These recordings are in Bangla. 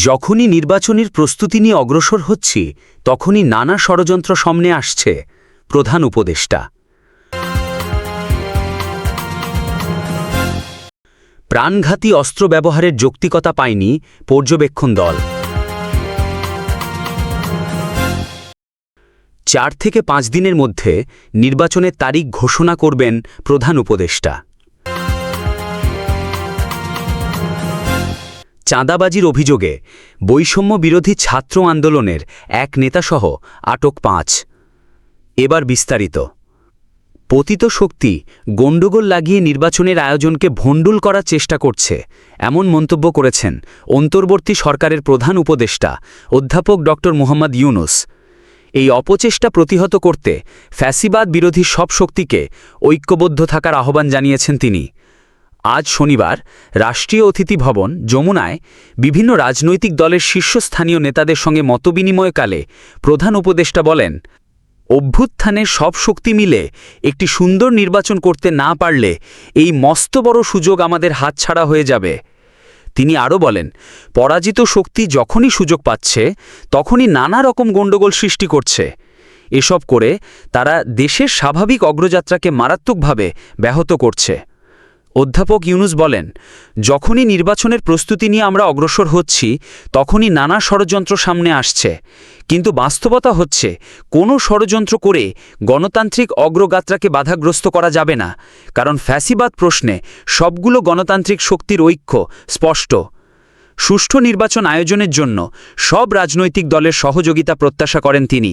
যখনই নির্বাচনের প্রস্তুতি নিয়ে অগ্রসর হচ্ছি তখনই নানা ষড়যন্ত্র সামনে আসছে প্রধান উপদেষ্টা। প্রাণঘাতী অস্ত্র ব্যবহারের যৌক্তিকতা পায়নি পর্যবেক্ষণ দল। 4 থেকে 5 দিনের মধ্যে নির্বাচনের তারিখ ঘোষণা করবেন প্রধান উপদেষ্টা। চাঁদাবাজির অভিযোগে বৈষম্য বিরোধী ছাত্র আন্দোলনের এক নেতাসহ আটক 5। এবার বিস্তারিত। পতিত শক্তি গণ্ডগোল লাগিয়ে নির্বাচনের আয়োজনকে ভণ্ডুল করার চেষ্টা করছে, এমন মন্তব্য করেছেন অন্তর্বর্তী সরকারের প্রধান উপদেষ্টা অধ্যাপক ড. মোহাম্মদ ইউনুস। এই অপচেষ্টা প্রতিহত করতে ফ্যাসিবাদ বিরোধী সব শক্তিকে ঐক্যবদ্ধ থাকার আহ্বান জানিয়েছেন তিনি। আজ শনিবার রাষ্ট্রীয় অতিথি ভবন যমুনায় বিভিন্ন রাজনৈতিক দলের শীর্ষস্থানীয় নেতাদের সঙ্গে মতবিনিময়কালে প্রধান উপদেষ্টা বলেন, অভ্যুত্থানের সব শক্তি মিলে একটি সুন্দর নির্বাচন করতে না পারলে এই মস্ত বড় সুযোগ আমাদের হাতছাড়া হয়ে যাবে। তিনি আরও বলেন, পরাজিত শক্তি যখনই সুযোগ পাচ্ছে তখনই নানা রকম গণ্ডগোল সৃষ্টি করছে। এসব করে তারা দেশের স্বাভাবিক অগ্রযাত্রাকে মারাত্মকভাবে ব্যাহত করছে। অধ্যাপক ইউনুস বলেন, যখনই নির্বাচনের প্রস্তুতি নিয়ে আমরা অগ্রসর হচ্ছি তখনই নানা ষড়যন্ত্র সামনে আসছে, কিন্তু বাস্তবতা হচ্ছে কোনো ষড়যন্ত্র করে গণতান্ত্রিক অগ্রযাত্রাকে বাধাগ্রস্ত করা যাবে না, কারণ ফ্যাসিবাদ প্রশ্নে সবগুলো গণতান্ত্রিক শক্তির ঐক্য স্পষ্ট। সুষ্ঠু নির্বাচন আয়োজনের জন্য সব রাজনৈতিক দলের সহযোগিতা প্রত্যাশা করেন তিনি।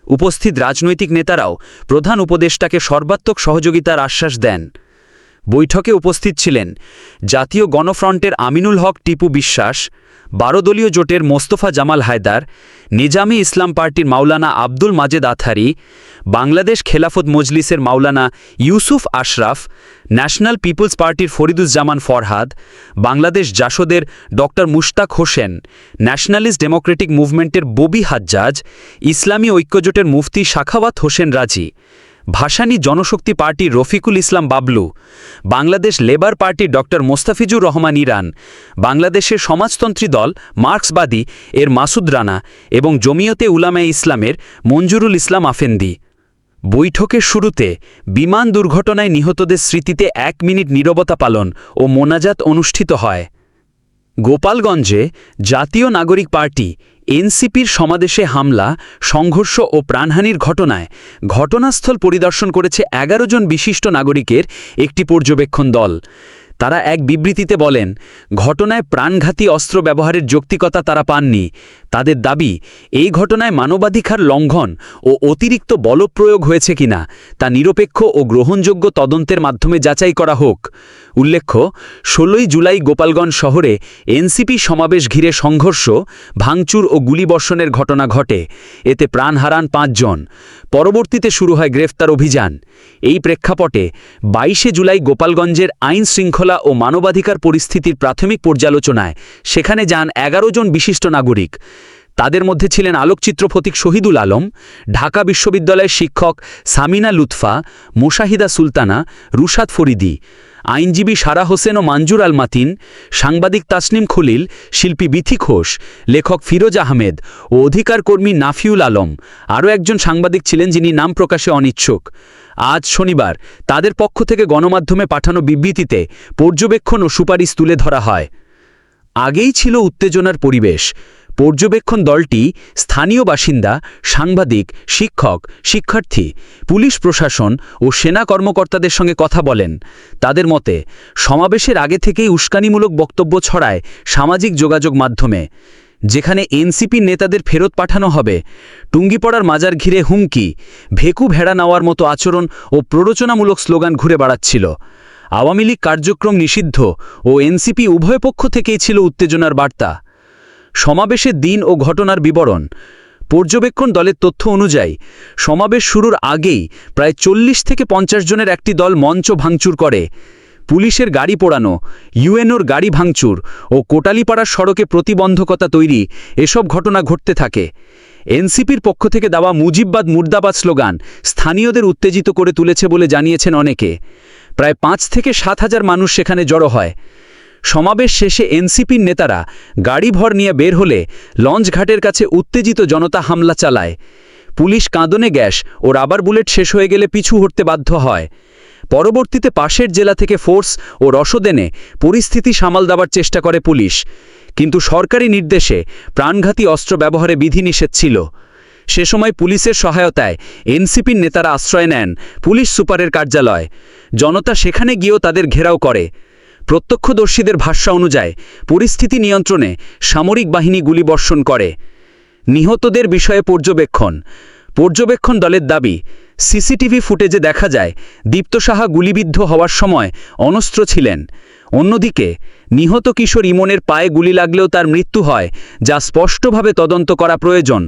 উপস্থিত রাজনৈতিক নেতারাও প্রধান উপদেষ্টাকে সর্বাত্মক সহযোগিতার আশ্বাস দেন। বৈঠকে উপস্থিত ছিলেন জাতীয় গণফ্রন্টের আমিনুল হক টিপু বিশ্বাস, 12 দলীয় জোটের মোস্তফা জামাল হায়দার, নিজামী ইসলাম পার্টির মাওলানা আব্দুল মাজেদ আথারি, বাংলাদেশ খেলাফত মজলিসের মাওলানা ইউসুফ আশরাফ, ন্যাশনাল পিপলস পার্টির ফরিদুজ্জামান ফরহাদ, বাংলাদেশ জাসদের ড. মুশতাক হোসেন, ন্যাশনালিস্ট ডেমোক্রেটিক মুভমেন্টের ববি হাজ্জাজ, ইসলামী ঐক্যজোটের মুফতি সাখাওয়াত হোসেন রাজি, ভাসানী জনশক্তি পার্টির রফিকুল ইসলাম বাবলু, বাংলাদেশ লেবার পার্টির ড. মোস্তাফিজুর রহমান ইরান, বাংলাদেশের সমাজতন্ত্রী দল মার্ক্সবাদী এর মাসুদ রানা এবং জমিয়তে উলামায়ে ইসলামের মঞ্জুরুল ইসলাম আফেন্দি। বৈঠকের শুরুতে বিমান দুর্ঘটনায় নিহতদের স্মৃতিতে 1 মিনিট নীরবতা পালন ও মোনাজাত অনুষ্ঠিত হয়। গোপালগঞ্জে জাতীয় নাগরিক পার্টি এনসিপির সমাবেশে হামলা, সংঘর্ষ ও প্রাণহানির ঘটনায় ঘটনাস্থল পরিদর্শন করেছে 11 জন বিশিষ্ট নাগরিকের একটি পর্যবেক্ষণ দল। তারা এক বিবৃতিতে বলেন, ঘটনায় প্রাণঘাতী অস্ত্র ব্যবহারের যৌক্তিকতা তারা পাননি। তাদের দাবি, এই ঘটনায় মানবাধিকার লঙ্ঘন ও অতিরিক্ত বলপ্রয়োগ হয়েছে কিনা তা নিরপেক্ষ ও গ্রহণযোগ্য তদন্তের মাধ্যমে যাচাই করা হোক। উল্লেখ্য, 16 জুলাই গোপালগঞ্জ শহরে এনসিপি সমাবেশ ঘিরে সংঘর্ষ, ভাঙচুর ও গুলিবর্ষণের ঘটনা ঘটে। এতে প্রাণ হারান 5 জন। পরবর্তীতে শুরু হয় গ্রেফতার অভিযান। এই প্রেক্ষাপটে 22 জুলাই গোপালগঞ্জের আইন শৃঙ্খলা ও মানবাধিকার পরিস্থিতির প্রাথমিক পর্যালোচনায় সেখানে যান 11 জন বিশিষ্ট নাগরিক। তাদের মধ্যে ছিলেন আলোকচিত্র ফটিক শহীদুল আলম, ঢাকা বিশ্ববিদ্যালয়ের শিক্ষক সামিনা লুৎফা, মুশাহিদা সুলতানা, রুশাদ ফরিদি, আইনজীবী সারা হোসেন ও মঞ্জুর আল মাতিন, সাংবাদিক তাসনিম খলিল, শিল্পী বিথি ঘোষ, লেখক ফিরোজ আহমেদ ও অধিকার কর্মী নাফিউল আলম। আরও একজন সাংবাদিক ছিলেন যিনি নাম প্রকাশে অনিচ্ছুক। আজ শনিবার তাদের পক্ষ থেকে গণমাধ্যমে পাঠানো বিবৃতিতে পর্যবেক্ষণ ও সুপারিশ তুলে ধরা হয়। আগেই ছিল উত্তেজনার পরিবেশ। পর্যবেক্ষণ দলটি স্থানীয় বাসিন্দা, সাংবাদিক, শিক্ষক, শিক্ষার্থী, পুলিশ প্রশাসন ও সেনা কর্মকর্তাদের সঙ্গে কথা বলেন। তাদের মতে, সমাবেশের আগে থেকেই উস্কানিমূলক বক্তব্য ছড়ায় সামাজিক যোগাযোগ মাধ্যমে। যেখানে এনসিপি নেতাদের ফেরত পাঠানো হবে, টুঙ্গিপাড়ার মাজার ঘিরে হুমকি, ভেকু ভেড়া নেওয়ার মতো আচরণ ও প্ররোচনামূলক স্লোগান ঘুরে বেড়াচ্ছিল। আওয়ামী লীগ কার্যক্রম নিষিদ্ধ ও এনসিপি উভয় পক্ষ থেকেই ছিল উত্তেজনার বার্তা। সমাবেশের দিন ও ঘটনার বিবরণ। পর্যবেক্ষণ দলের তথ্য অনুযায়ী সমাবেশ শুরুর আগেই প্রায় 40 থেকে 50 জনের একটি দল মঞ্চ ভাঙচুর করে। পুলিশের গাড়ি পোড়ানো, ইউএনওর গাড়ি ভাঙচুর ও কোটালীপাড়ার সড়কে প্রতিবন্ধকতা তৈরি, এসব ঘটনা ঘটতে থাকে। এনসিপির পক্ষ থেকে দেওয়া মুজিববাদ মুর্দাবাদ স্লোগান স্থানীয়দের উত্তেজিত করে তুলেছে বলে জানিয়েছেন অনেকে। প্রায় 5 থেকে 7 হাজার মানুষ সেখানে জড়ো হয়। সমাবেশ শেষে এনসিপির নেতারা গাড়িভর নিয়ে বের হলে লঞ্চঘাটের কাছে উত্তেজিত জনতা হামলা চালায়। পুলিশ কাঁদনে গ্যাস ও রাবার বুলেট শেষ হয়ে গেলে পিছু হটতে বাধ্য হয়। পরবর্তীতে পাশের জেলা থেকে ফোর্স ও রসদ এনে পরিস্থিতি সামাল দেওয়ার চেষ্টা করে পুলিশ, কিন্তু সরকারি নির্দেশে প্রাণঘাতী অস্ত্র ব্যবহারে বিধিনিষেধ ছিল। সে সময় পুলিশের সহায়তায় এনসিপির নেতারা আশ্রয় নেন পুলিশ সুপারের কার্যালয়। জনতা সেখানে গিয়েও তাদের ঘেরাও করে। প্রত্যক্ষদর্শীদের ভাষ্য অনুযায়ী পরিস্থিতি নিয়ন্ত্রণে সামরিক বাহিনী গুলিবর্ষণ করে। নিহতদের বিষয়ে পর্যবেক্ষণ দলের দাবি, সিসিটিভি ফুটেজে দেখা যায় দীপ্ত সাহা গুলিবিদ্ধ হওয়ার সময় অনস্ত্র ছিলেন। অন্যদিকে নিহত কিশোর ইমনের পায়ে গুলি লাগলেও তার মৃত্যু হয়, যা স্পষ্টভাবে তদন্ত করা প্রয়োজন।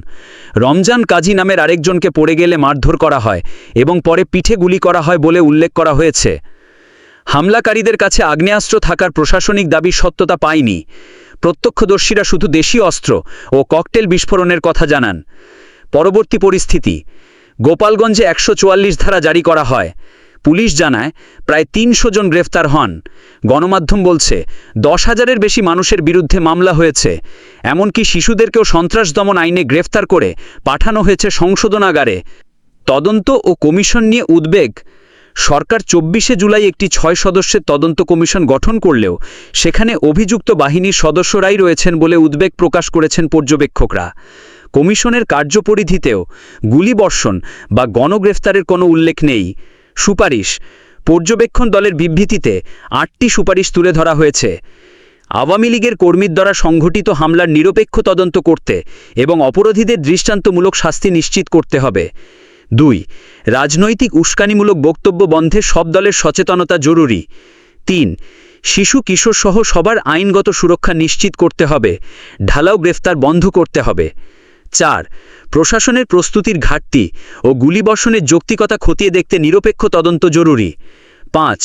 রমজান কাজী নামের আরেকজনকে পড়ে গেলে মারধর করা হয় এবং পরে পিঠে গুলি করা হয় বলে উল্লেখ করা হয়েছে। হামলাকারীদের কাছে আগ্নেয়াস্ত্র থাকার প্রশাসনিক দাবি সত্যতা পায়নি। প্রত্যক্ষদর্শীরা শুধু দেশীয় অস্ত্র ও ককটেল বিস্ফোরণের কথা জানান। পরবর্তী পরিস্থিতি, গোপালগঞ্জে ১৪৪ ধারা জারি করা হয়। পুলিশ জানায় প্রায় ৩০০ জন গ্রেফতার হন। গণমাধ্যম বলছে ১০,০০০-এর বেশি মানুষের বিরুদ্ধে মামলা হয়েছে। এমনকি শিশুদেরকেও সন্ত্রাস দমন আইনে গ্রেফতার করে পাঠানো হয়েছে সংশোধনাগারে। তদন্ত ও কমিশন নিয়ে উদ্বেগ। সরকার ২৪শে জুলাই একটি ৬ সদস্যের তদন্ত কমিশন গঠন করলেও সেখানে অভিযুক্ত বাহিনীর সদস্যরাই রয়েছেন বলে উদ্বেগ প্রকাশ করেছেন পর্যবেক্ষকরা। কমিশনের কার্যপরিধিতেও গুলিবর্ষণ বা গণগ্রেফতারের কোনো উল্লেখ নেই। সুপারিশ, পর্যবেক্ষণ দলের বিবৃতিতে ৮টি সুপারিশ তুলে ধরা হয়েছে। আওয়ামী লীগের কর্মীর দ্বারা সংঘটিত হামলার নিরপেক্ষ তদন্ত করতে এবং অপরাধীদের দৃষ্টান্তমূলক শাস্তি নিশ্চিত করতে হবে। ২. রাজনৈতিক উস্কানিমূলক বক্তব্য বন্ধে সব দলের সচেতনতা জরুরি। ৩. শিশু কিশোরসহ সবার আইনগত সুরক্ষা নিশ্চিত করতে হবে। ঢালাও গ্রেফতার বন্ধ করতে হবে। ৪. প্রশাসনের প্রস্তুতির ঘাটতি ও গুলিবর্ষণের যৌক্তিকতা খতিয়ে দেখতে নিরপেক্ষ তদন্ত জরুরি। ৫.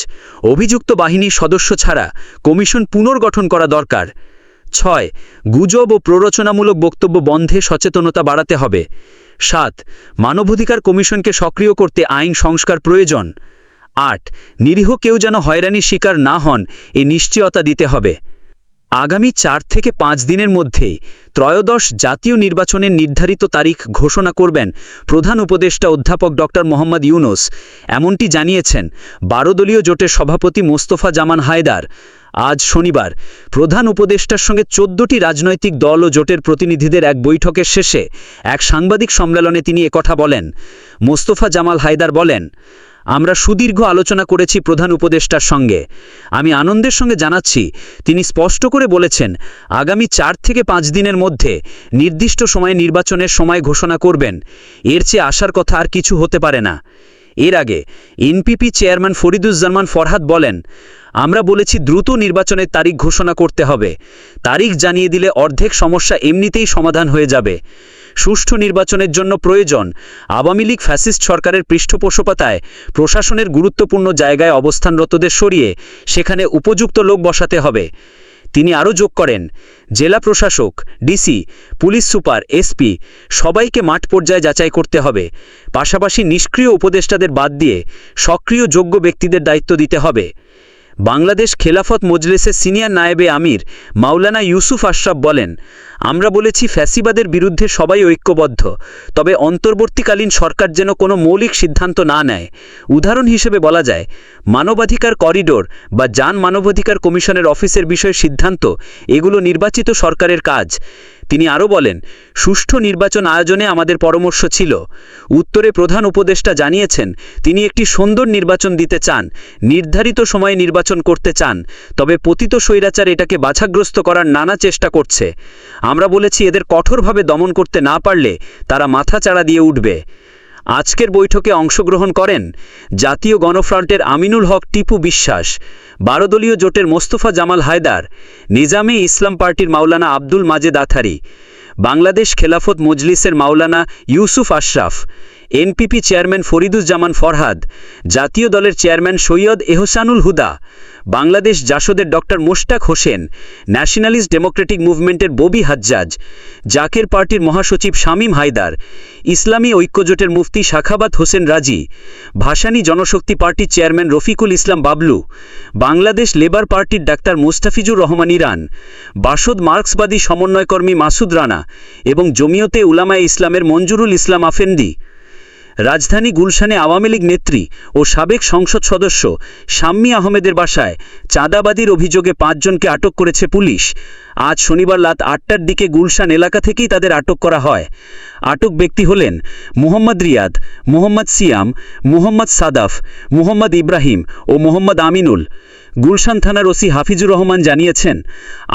অভিযুক্ত বাহিনীর সদস্য ছাড়া কমিশন পুনর্গঠন করা দরকার। ৬. গুজব ও প্ররোচনামূলক বক্তব্য বন্ধে সচেতনতা বাড়াতে হবে। ৭. মানবাধিকার কমিশনকে সক্রিয় করতে আইন সংস্কার প্রয়োজন। ৮. নিরীহ কেউ যেন হয়রানির শিকার না হন এ নিশ্চয়তা দিতে হবে। আগামী ৪ থেকে ৫ দিনের মধ্যেই ত্রয়োদশ জাতীয় নির্বাচনের নির্ধারিত তারিখ ঘোষণা করবেন প্রধান উপদেষ্টা অধ্যাপক ড. মোহাম্মদ ইউনূস, এমনটি জানিয়েছেন ১২ দলীয় জোটের সভাপতি মোস্তফা জামান হায়দার। আজ শনিবার প্রধান উপদেষ্টার সঙ্গে ১৪টি রাজনৈতিক দল ও জোটের প্রতিনিধিদের এক বৈঠকের শেষে এক সাংবাদিক সম্মেলনে তিনি একথা বলেন। মোস্তফা জামাল হায়দার বলেন, আমরা সুদীর্ঘ আলোচনা করেছি প্রধান উপদেষ্টার সঙ্গে। আমি আনন্দের সঙ্গে জানাচ্ছি তিনি স্পষ্ট করে বলেছেন আগামী ৪ থেকে ৫ দিনের মধ্যে নির্দিষ্ট সময়ে নির্বাচনের সময় ঘোষণা করবেন। এর চেয়ে আসার কথা আর কিছু হতে পারে না। এর আগে এনপিপি চেয়ারম্যান ফরিদুজ্জামান ফরহাদ বলেন, আমরা বলেছি দ্রুত নির্বাচনের তারিখ ঘোষণা করতে হবে। তারিখ জানিয়ে দিলে অর্ধেক সমস্যা এমনিতেই সমাধান হয়ে যাবে। সুষ্ঠু নির্বাচনের জন্য প্রয়োজন আওয়ামী লীগ ফ্যাসিস্ট সরকারের পৃষ্ঠপোষকতায় প্রশাসনের গুরুত্বপূর্ণ জায়গায় অবস্থানরতদের সরিয়ে সেখানে উপযুক্ত লোক বসাতে হবে। তিনি আরও যোগ করেন, জেলা প্রশাসক, ডিসি, পুলিশ সুপার, এসপি সবাইকে মাঠ পর্যায়ে যাচাই করতে হবে। পাশাপাশি নিষ্ক্রিয় উপদেষ্টাদের বাদ দিয়ে সক্রিয় যোগ্য ব্যক্তিদের দায়িত্ব দিতে হবে। বাংলাদেশ খেলাফত মজলিসের সিনিয়র নায়েবে আমির মাওলানা ইউসুফ আশরাফ বলেন, আমরা বলেছি ফ্যাসিবাদের বিরুদ্ধে সবাই ঐক্যবদ্ধ, তবে অন্তর্বর্তীকালীন সরকার যেন কোনো মৌলিক সিদ্ধান্ত না নেয়। উদাহরণ হিসেবে বলা যায় মানবাধিকার করিডোর বা মানবাধিকার কমিশনের অফিসের বিষয়ে সিদ্ধান্ত, এগুলো নির্বাচিত সরকারের কাজ। তিনি আরও বলেন, সুষ্ঠু নির্বাচন আয়োজনে আমাদের পরামর্শ ছিল। উত্তরে প্রধান উপদেষ্টা জানিয়েছেন তিনি একটি সুন্দর নির্বাচন দিতে চান, নির্ধারিত সময়ে নির্বাচন করতে চান, তবে পতিত স্বৈরাচার এটাকে বাছাগ্রস্ত করার নানা চেষ্টা করছে। আমরা বলেছি এদের কঠোরভাবে দমন করতে না পারলে তারা মাথাচাড়া দিয়ে উঠবে। আজকের বৈঠকে অংশগ্রহণ করেন জাতীয় গণফ্রন্টের আমিনুল হক টিপু বিশ্বাস, ১২ দলীয় জোটের মোস্তফা জামাল হায়দার, নিজামে ইসলাম পার্টির মাওলানা আব্দুল মাজেদ আথারি, বাংলাদেশ খেলাফত মজলিসের মাওলানা ইউসুফ আশরাফ, এনপিপি চেয়ারম্যান ফরিদুজ্জামান ফরহাদ, জাতীয় দলের চেয়ারম্যান সৈয়দ এহসানুল হুদা, বাংলাদেশ জাসদের doctor Mushtaq Hossain, nationalist democratic মুভমেন্টের ববি হাজ্জাজ, জাকের পার্টির মহাসচিব শামীম হায়দার, ইসলামী ঐক্যজোটের মুফতি শাখাবাত হোসেন রাজি, ভাসানী জনশক্তি পার্টির চেয়ারম্যান রফিকুল ইসলাম বাবলু, বাংলাদেশ লেবার পার্টির ডাক্তার মুস্তাফিজুর রহমান ইরান, বাসদ মার্ক্সবাদী সমন্বয়কর্মী মাসুদ রানা এবং জমিয়তে উলামায়ে ইসলামের মঞ্জুরুল ইসলাম আফেন্দি। রাজধানী গুলশানে আওয়ামী লীগ নেত্রী ও সাবেক সংসদ সদস্য শাম্মী আহমেদের বাসায় চাঁদাবাদির অভিযোগে 5 জনকে আটক করেছে পুলিশ। আজ শনিবার রাত 8টার দিকে গুলশান এলাকা থেকেই তাদের আটক করা হয়। আটক ব্যক্তি হলেন মোহাম্মদ রিয়াদ, মোহাম্মদ সিয়াম, মোহাম্মদ সাদাফ, মোহাম্মদ ইব্রাহিম ও মোহাম্মদ আমিনুল। গুলশান থানার ওসি হাফিজুর রহমান জানিয়েছেন,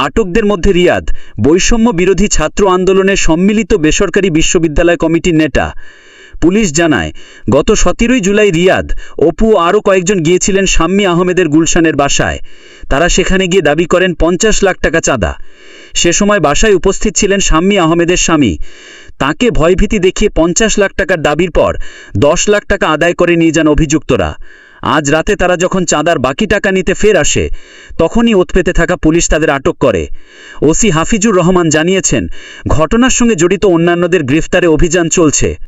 আটকদের মধ্যে রিয়াদ বৈষম্য বিরোধী ছাত্র আন্দোলনের সম্মিলিত বেসরকারি বিশ্ববিদ্যালয় কমিটির নেতা। পুলিশ জানায়, গত 17 জুলাই রিয়াদ, অপু ও আরও কয়েকজন গিয়েছিলেন শাম্মী আহমেদের গুলশানের বাসায়। তারা সেখানে গিয়ে দাবি করেন 50 লাখ টাকা চাঁদা। সে সময় বাসায় উপস্থিত ছিলেন শাম্মী আহমেদের স্বামী। তাকে ভয়ভীতি দেখিয়ে 50 লাখ টাকার দাবির পর 10 লাখ টাকা আদায় করে নিয়ে যান অভিযুক্তরা। আজ রাতে তারা যখন চাঁদার বাকি টাকা নিতে ফের আসে, তখনই ওৎ পেতে থাকা পুলিশ তাদের আটক করে। ওসি হাফিজুর রহমান জানিয়েছেন, ঘটনার সঙ্গে জড়িত অন্যান্যদের গ্রেফতারে অভিযান চলছে।